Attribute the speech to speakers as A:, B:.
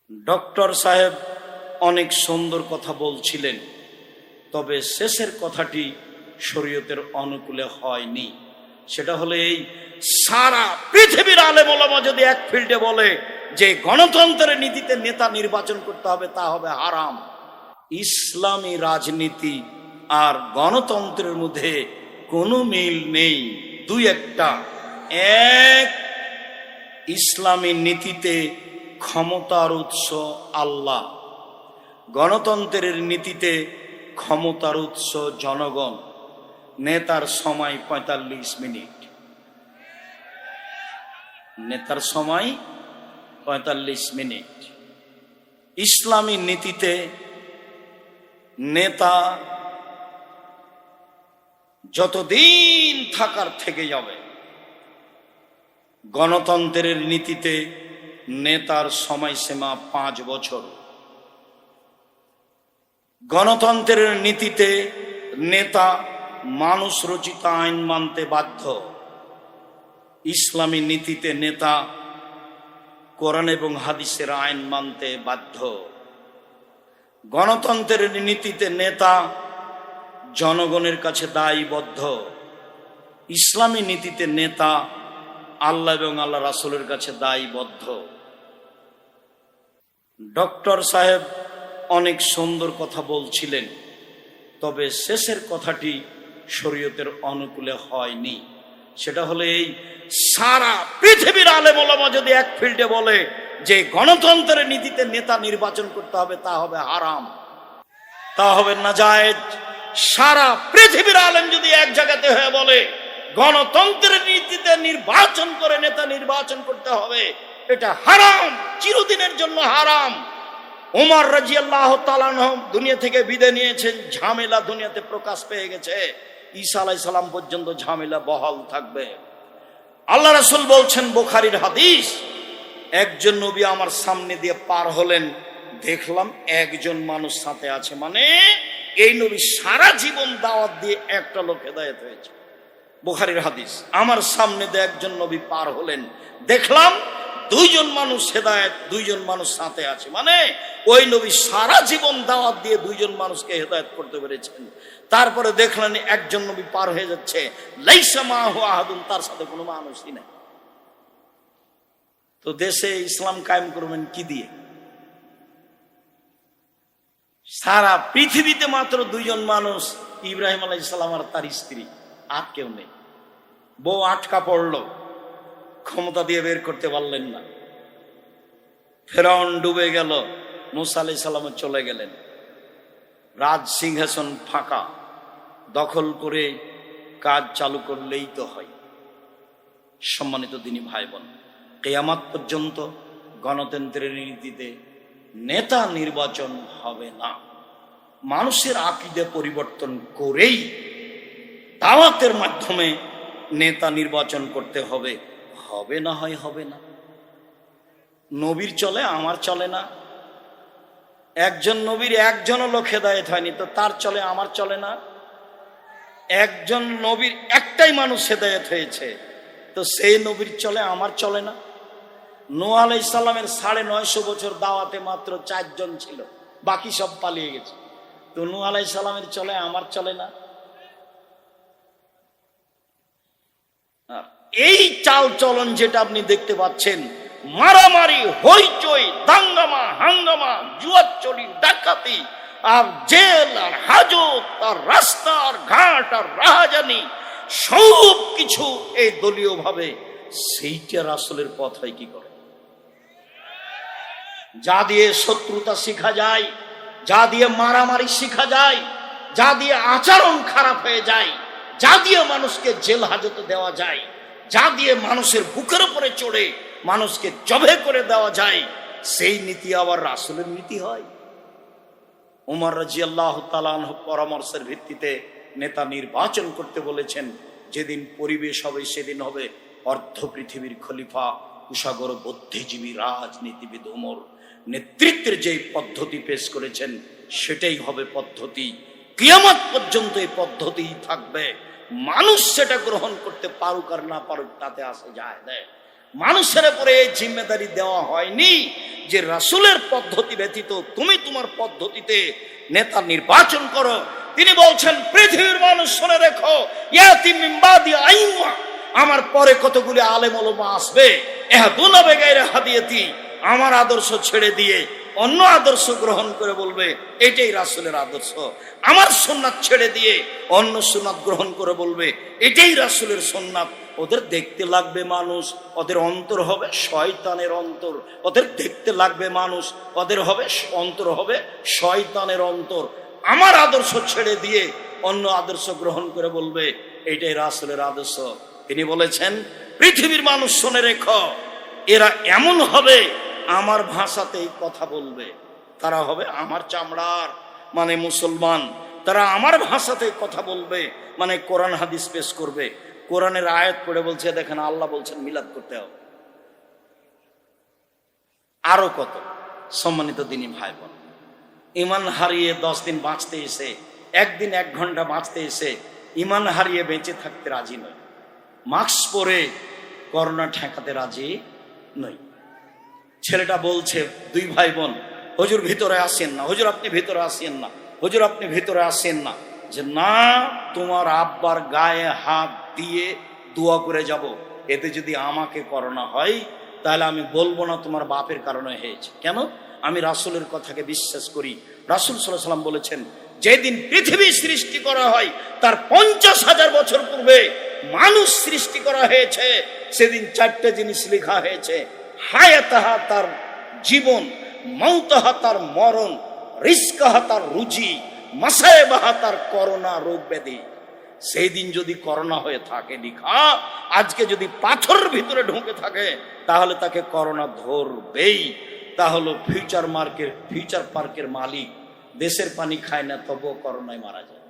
A: Doctor সাহেব অনেক সুন্দর কথা বলছিলেন, তবে শেষের কথাটি শরীয়তের অনুকূলে হয়নি। সেটা হলো এই, সারা পৃথিবীর আলেম ওলামা যদি এক ফিল্ডে বলে যে গণতন্ত্রের নীতিতে নেতা নির্বাচন করতে হবে, তা হবে হারাম। ইসলামী রাজনীতি আর গণতন্ত্রের মধ্যে কোনো মিল নেই। দুই একটা। এক, ইসলামী নীতিতে ক্ষমতার উৎস আল্লাহ, গণতন্ত্রের নীতিতে ক্ষমতার উৎস জনগণ। নেতার সময় ৪৫ মিনিট, নেতার সময় ৪৫ মিনিট। ইসলামী নীতিতে নেতা যতদিন থাকার থেকে যাবে। গণতন্ত্রের নীতিতে নেতার সময়সীমা ৫ বছর। গণতন্ত্রের নীতিতে নেতা মানুষ রচিত আইন মানতে বাধ্য। ইসলামী নীতিতে নেতা কোরআন এবং হাদিসের আইন মানতে বাধ্য। গণতন্ত্রের নীতিতে নেতা জনগণের কাছে দায়বদ্ধ। ইসলামী নীতিতে নেতা আল্লাহ এবং আল্লাহ রাসূলের কাছে দায়বদ্ধ। ডক্টর সাহেব অনেক সুন্দর কথা বলছিলেন, তবে শেষের কথাটি শরীয়তের অনুকূলে হয়নি। সেটা হলো এই, সারা পৃথিবীর আলেম ওলামা যদি এক ফিল্ডে বলে যে গণতন্ত্রের নীতিতে নেতা নির্বাচন করতে হবে, তা হবে হারাম, তা হবে নাজায়েজ। সারা পৃথিবীর আলেম যদি এক জায়গাতে হয়ে বলে গণতন্ত্রের নীতিতে নির্বাচন করে নেতা নির্বাচন করতে হবে, এটা হারাম, চিরদিনের জন্য হারাম। ওমর রাদিয়াল্লাহু তাআলা আনহু দুনিয়া থেকে বিদায় নিয়েছেন, ঝামেলা দুনিয়াতে প্রকাশ পেয়ে গেছে। ঈসা আলাইহিস সালাম পর্যন্ত ঝামেলা বহাল থাকবে। আল্লাহ রাসূল বলছেন, বুখারীর হাদিস, একজন নবী আমার সামনে দিয়ে পার হলেন, দেখলাম একজন মানুষ সাথে আছে। মানে এই নবী সারা জীবন দাওয়াত দিয়ে একটা লোক হেদায়েত হয়েছে। বুখারীর হাদিস। আমার সামনে দিয়ে একজন নবী পার হলেন, দেখলাম 2 জন মানুষ হেদায়েত, 2 জন মানুষ সাথে আছে। মানে ওই নবী সারা জীবন দাওয়াত দিয়ে 2 জন মানুষকে হেদায়েত করতে পেরেছেন। তারপরে দেখলেন একজন নবী পার হয়ে যাচ্ছে, লাইসা মাহু আহাদুন, তার সাথে কোনো মানুষই নাই। তো দেশে ইসলাম কায়েম করবেন কি দিয়ে? সারা পৃথিবীতে মাত্র 2 জন মানুষ, ইব্রাহিম আলাইহিস সালাম আর তার স্ত্রী, আর কেউ নেই। বউ আটকা পড়লো, ক্ষমতা দিয়ে বের করতে পারলেন না। ফেরাউন ডুবে গেল, মুসা আলাইহিস সালাম চলে গেলেন। রাজ সিংহাসন ফাঁকা, দখল করে কাজ চালু করলেই তো হয়। সম্মানিত দিনী ভাই বোন, কিয়ামত পর্যন্ত গণতন্ত্রের নীতিতে নেতা নির্বাচন হবে না। মানুষের আকীদা পরিবর্তন করেই দাওয়াতের মাধ্যমে নেতা নির্বাচন করতে হবে। হবে না হয় হবে না। নবীর চলে, আমার চলে না। একজন নবীর একজনও লোক হেদায়েত হয়নি, তো তার চলে, আমার চলে না। একজন নবীর একটাই মানুষ হেদায়েত হয়েছে, তো সেই নবীর চলে, আমার চলে না। নূহ আলাইহিস সালামের 950 বছর দাওয়াতে মাত্র 4 জন ছিল, বাকি সব পালিয়ে গেছে। তো নূহ আলাইহিস সালামের চলে, আমার চলে না। এই চাল চলন যেটা আপনি দেখতে পাচ্ছেন, মারামারি, হইচই, দাঙ্গামা, হাঙ্গামা, জুয়াচুরি, ডাকাতি, আর জেল, আর হাজত, আর রাস্তা, আর ঘাট, আর রাহাজানি, সব কিছু এই দলীয় ভাবে, সেইটা রাসূলের পথ হয় কি করে? যা দিয়ে শত্রুতা শিখা যায়, যা দিয়ে মারামারি শিখা যায়, যা দিয়ে আচরণ খারাপ হয়ে যায়, যা দিয়ে মানুষকে জেল হাজতে দেওয়া যায়, যা দিয়ে মানুষের বুকের উপরে চড়ে মানুষকে জবে করে দেওয়া যায়, সেই নীতি আবার রাসূলের নীতি হয়। ওমর রাদিয়াল্লাহু তাআলা আনহু পরামর্শের ভিত্তিতে নেতা নির্বাচন করতে বলেছেন। যেদিন পরিবেশ হবে সেদিন হবে অর্ধ পৃথিবীর খলিফা, কুশাগর বুদ্ধিজীবী রাজনীতিবিদ ওমর নেতৃত্বের যে পদ্ধতি পেশ করেছেন, সেটাই হবে পদ্ধতি। কিয়ামত পর্যন্ত এই পদ্ধতিই থাকবে। মানুষ সেটা গ্রহণ করতে পারুক আর না পারুক, তাতে আসে যায় না। মানুষের উপরে এই জিম্মেদারি দেওয়া হয়নি যে রাসূলের পদ্ধতি ব্যতীত তুমি তোমার পদ্ধতিতে নেতা নির্বাচন করো। তিনি বলছেন পৃথিবীর মানুষ শুনে রেখো, ইয়াতি মিন বাদি আইম্মা, আমার পরে কতগুলি আলেম ওলামা আসবে, ইহদুনা বিগাইরি হাদিয়াতি, আমার আদর্শ ছেড়ে দিয়ে অন্য আদর্শ গ্রহণ করে বলবে এটাই রাসূলের আদর্শ। আমার সুন্নাত ছেড়ে দিয়ে অন্য সুন্নাত গ্রহণ করে বলবে এটাই রাসূলের সুন্নাত। ওদের দেখতে লাগবে মানুষ, ওদের অন্তর হবে শয়তানের অন্তর। ওদের দেখতে লাগবে মানুষ, ওদের হবে অন্তর হবে শয়তানের অন্তর। আমার আদর্শ ছেড়ে দিয়ে অন্য আদর্শ গ্রহণ করে বলবে এটাই রাসূলের আদর্শ। তিনি বলেছেন পৃথিবীর মানুষ শুনে রেখো, এরা এমন হবে আমার ভাষাতেই কথা বলবে, তারা হবে আমার চামড়ার মানে মুসলমান, তারা আমার ভাষাতেই কথা বলবে মানে কোরআন হাদিস পেশ করবে। কোরআনের আয়াত পড়ে বলছে, দেখেন আল্লাহ বলছেন মিলাদ করতে হবে। আরো কত সম্মানিত দিনী ভাই বোন, ইমান হারিয়ে 10 দিন বাঁচতে এসে, একদিন 1 ঘন্টা বাঁচতে এসে ইমান হারিয়ে বেঁচে থাকতে রাজি নয়, মাস্ক পরে করোনা ঠেকাতে রাজি নই। ছেলেটা বলছে, 2 ভাই বোন, হুজুর ভিতরে আসেন না, হুজুর আপনি ভিতরে আসেন না, হুজুর আপনি ভিতরে আসেন না। যে না, তোমার আব্বার গায়ে হাত দিয়ে দোয়া করে যাব, এতে যদি আমাকে করোনা হয় তাহলে আমি বলবো না তোমার বাপের কারণে হয়েছে। কেন? আমি রাসূলের কথাকে বিশ্বাস করি। রাসূল সাল্লাল্লাহু আলাইহি ওয়াসাল্লাম বলেছেন যেদিন পৃথিবী সৃষ্টি করা হয় তার 50,000 বছর পূর্বে মানুষ সৃষ্টি করা হয়েছে। সেদিন 4টে জিনিস লেখা হয়েছে, হায়াতাহা তার জীবন, মাউতাহা তার মরণ, রিজকাহা তার রুজি, মাসায়েবাহা তার করোনা রোগ ব্যাধি। সেই দিন যদি করোনা হয়ে থাকে লিখা, আজকে যদি পাথরের ভিতরে ঢুকে থাকে তাহলে তাকে করোনা ধরবেই। তাহলে ফিউচার পার্কের মালিক দেশের পানি খায় না, তবুও করোনায় মারা যায়।